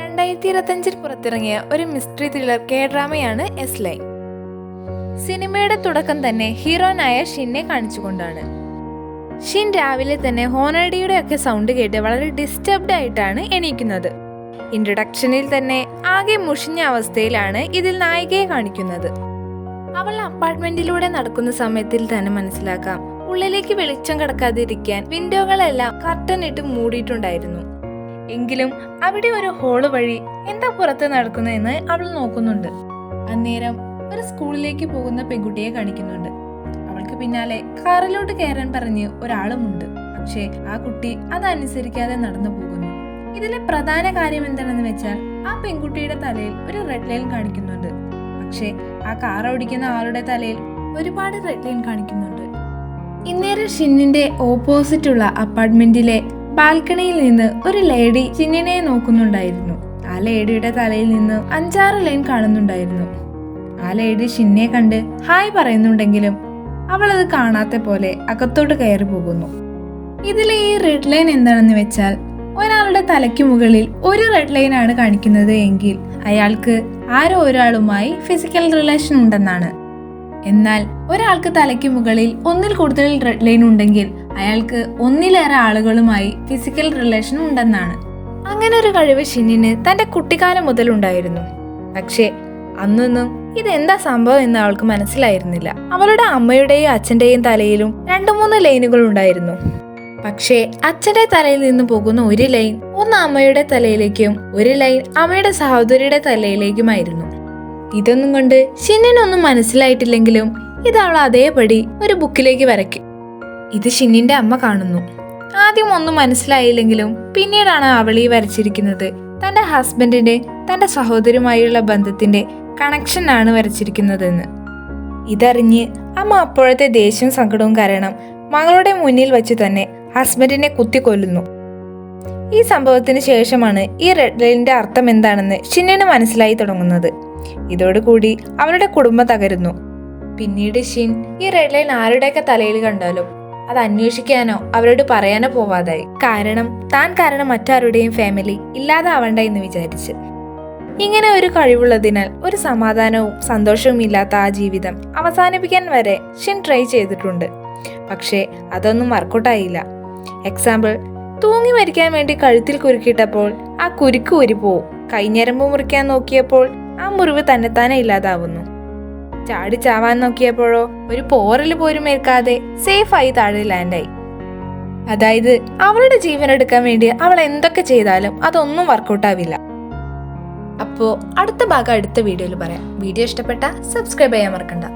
2025 പുറത്തിറങ്ങിയ ഒരു mystery thriller ഡ്രാമയാണ് S line. സിനിമയുടെ തുടക്കം തന്നെ ഹീറോനായ ഷിന്നെ കാണിച്ചുകൊണ്ടാണ്. ഷിൻ രാവിലെ തന്നെ ഹോണഡിയുടെ ഒക്കെ സൗണ്ട് കേട്ട് വളരെ ഡിസ്റ്റർബ്ഡ് ആയിട്ടാണ് എണീക്കുന്നത്. ഇൻട്രൊഡക്ഷനിൽ തന്നെ ആകെ മുഷിഞ്ഞ അവസ്ഥയിലാണ് ഇതിൽ നായികയെ കാണിക്കുന്നത്. അവൾ അപ്പാർട്ട്മെന്റിലൂടെ നടക്കുന്ന സമയത്തിൽ തന്നെ മനസ്സിലാക്കാം, ഉള്ളിലേക്ക് വെളിച്ചം കടക്കാതിരിക്കാൻ വിൻഡോകളെല്ലാം കർട്ടൻ ഇട്ട് മൂടിയിട്ടുണ്ടായിരുന്നു. എങ്കിലും അവിടെ ഒരു ഹോള് വഴി എന്താ പുറത്ത് നടക്കുന്നതെന്ന് അവൾ നോക്കുന്നുണ്ട്. അന്നേരം ഒരു സ്കൂളിലേക്ക് പോകുന്ന പെൺകുട്ടിയെ കാണിക്കുന്നുണ്ട്. അവൾക്ക് പിന്നാലെ കാറിലോട്ട് കയറാൻ പറഞ്ഞ് ഒരാളുമുണ്ട്. പക്ഷേ ആ കുട്ടി അതനുസരിക്കാതെ നടന്നു പോകുന്നു. ഇതിലെ പ്രധാന കാര്യം എന്താണെന്ന് വെച്ചാൽ ആ പെൺകുട്ടിയുടെ തലയിൽ ഒരു റെഡ് ലൈൻ കാണിക്കുന്നുണ്ട്. പക്ഷേ ആ കാർ ഓടിക്കുന്ന ആളുടെ തലയിൽ ഒരുപാട് റെഡ് ലൈൻ കാണിക്കുന്നുണ്ട്. ഇന്നേരം ഷിന്നിന്റെ ഓപ്പോസിറ്റുള്ള അപ്പാർട്ട്മെന്റിലെ ബാൽക്കണിയിൽ നിന്ന് ഒരു ലേഡി ഷിന്നിനെ നോക്കുന്നുണ്ടായിരുന്നു. ആ ലേഡിയുടെ തലയിൽ നിന്ന് 5-6 ലൈൻ കാണുന്നുണ്ടായിരുന്നു. ആ ലേഡി ഷിന്നെ കണ്ട് ഹായ് പറയുന്നുണ്ടെങ്കിലും അവൾ അത് കാണാത്ത പോലെ അകത്തോട്ട് കയറി പോകുന്നു. ഇതിലെ ഈ റെഡ് ലൈൻ എന്താണെന്ന് വെച്ചാൽ, ഒരാളുടെ തലയ്ക്ക് മുകളിൽ ഒരു റെഡ് ലൈൻ ആണ് കാണിക്കുന്നത് എങ്കിൽ അയാൾക്ക് ആരോ ഒരാളുമായി ഫിസിക്കൽ റിലേഷൻ ഉണ്ടെന്നാണ്. എന്നാൽ ഒരാൾക്ക് തലയ്ക്ക് മുകളിൽ ഒന്നിൽ കൂടുതൽ റെഡ് ലൈൻ ഉണ്ടെങ്കിൽ അയാൾക്ക് ഒന്നിലേറെ ആളുകളുമായി ഫിസിക്കൽ റിലേഷൻ ഉണ്ടെന്നാണ്. അങ്ങനെ ഒരു കഴിവ് ഷിന്നിന് തന്റെ കുട്ടിക്കാലം മുതൽ ഉണ്ടായിരുന്നു. പക്ഷേ അന്നൊന്നും ഇതെന്താ സംഭവം എന്ന് അവൾക്ക് മനസ്സിലായിരുന്നില്ല. അവളുടെ അമ്മയുടെയും അച്ഛന്റെയും തലയിലും 2-3 ലൈനുകൾ ഉണ്ടായിരുന്നു. പക്ഷേ അച്ഛന്റെ തലയിൽ നിന്ന് പോകുന്ന ഒരു ലൈൻ ഒന്ന് അമ്മയുടെ തലയിലേക്കും ഒരു ലൈൻ അമ്മയുടെ സഹോദരിയുടെ തലയിലേക്കുമായിരുന്നു. ഇതൊന്നും കൊണ്ട് ഷിന്നിനൊന്നും മനസ്സിലായിട്ടില്ലെങ്കിലും ഇത് അവൾ അതേപടി ഒരു ബുക്കിലേക്ക് വരയ്ക്കും. ഇത് ഷിന്നിന്റെ അമ്മ കാണുന്നു. ആദ്യം ഒന്നും മനസ്സിലായില്ലെങ്കിലും പിന്നീടാണ് അവൾ ഈ വരച്ചിരിക്കുന്നത് തന്റെ ഹസ്ബൻഡിന്റെ തന്റെ സഹോദരിയുമായുള്ള ബന്ധത്തിന്റെ കണക്ഷൻ ആണ് വരച്ചിരിക്കുന്നതെന്ന്. ഇതറിഞ്ഞ് അമ്മ അപ്പോഴത്തെ ദേഷ്യവും സങ്കടവും കാരണം മകളുടെ മുന്നിൽ വെച്ച് തന്നെ ഹസ്ബൻഡിനെ കുത്തിക്കൊല്ലുന്നു. ഈ സംഭവത്തിന് ശേഷമാണ് ഈ റെഡ് ലൈനിന്റെ അർത്ഥം എന്താണെന്ന് ഷിന്നിന് മനസ്സിലായി തുടങ്ങുന്നത്. ഇതോടുകൂടി അവരുടെ കുടുംബം തകരുന്നു. പിന്നീട് ഷിൻ ഈ റെഡ് ലൈൻ ആരുടെയൊക്കെ തലയിൽ കണ്ടാലും അത് അന്വേഷിക്കാനോ അവരോട് പറയാനോ പോവാതായി. കാരണം താൻ കാരണം മറ്റാരുടെയും ഫാമിലി ഇല്ലാതാവണ്ട എന്ന് വിചാരിച്ച്. ഇങ്ങനെ ഒരു കഴിവുള്ളതിനാൽ ഒരു സമാധാനവും സന്തോഷവും ഇല്ലാത്ത ആ ജീവിതം അവസാനിപ്പിക്കാൻ വരെ ഷിൻ ട്രൈ ചെയ്തിട്ടുണ്ട്. പക്ഷേ അതൊന്നും വർക്കൗട്ടായില്ല. എക്സാമ്പിൾ, തൂങ്ങി മരിക്കാൻ വേണ്ടി കഴുത്തിൽ കുരുക്കിയിട്ടപ്പോൾ ആ കുരുക്ക് ഊരിപ്പോവും. കൈഞ്ഞരമ്പ് മുറിക്കാൻ നോക്കിയപ്പോൾ ആ മുറിവ് തന്നെത്താനെ ഇല്ലാതാവുന്നു. ചാടി ചാവാൻ നോക്കിയപ്പോഴോ ഒരു പോറൽ പോലും ഏൽക്കാതെ സേഫായി താഴെ ലാൻഡായി. അതായത് അവളുടെ ജീവൻ എടുക്കാൻ വേണ്ടി അവൾ എന്തൊക്കെ ചെയ്താലും അതൊന്നും വർക്കൗട്ടാവില്ല. അപ്പോൾ അടുത്ത ഭാഗം അടുത്ത വീഡിയോയിൽ പറയാം. വീഡിയോ ഇഷ്ടപ്പെട്ട സബ്സ്ക്രൈബ് ചെയ്യാൻ മറക്കണ്ട.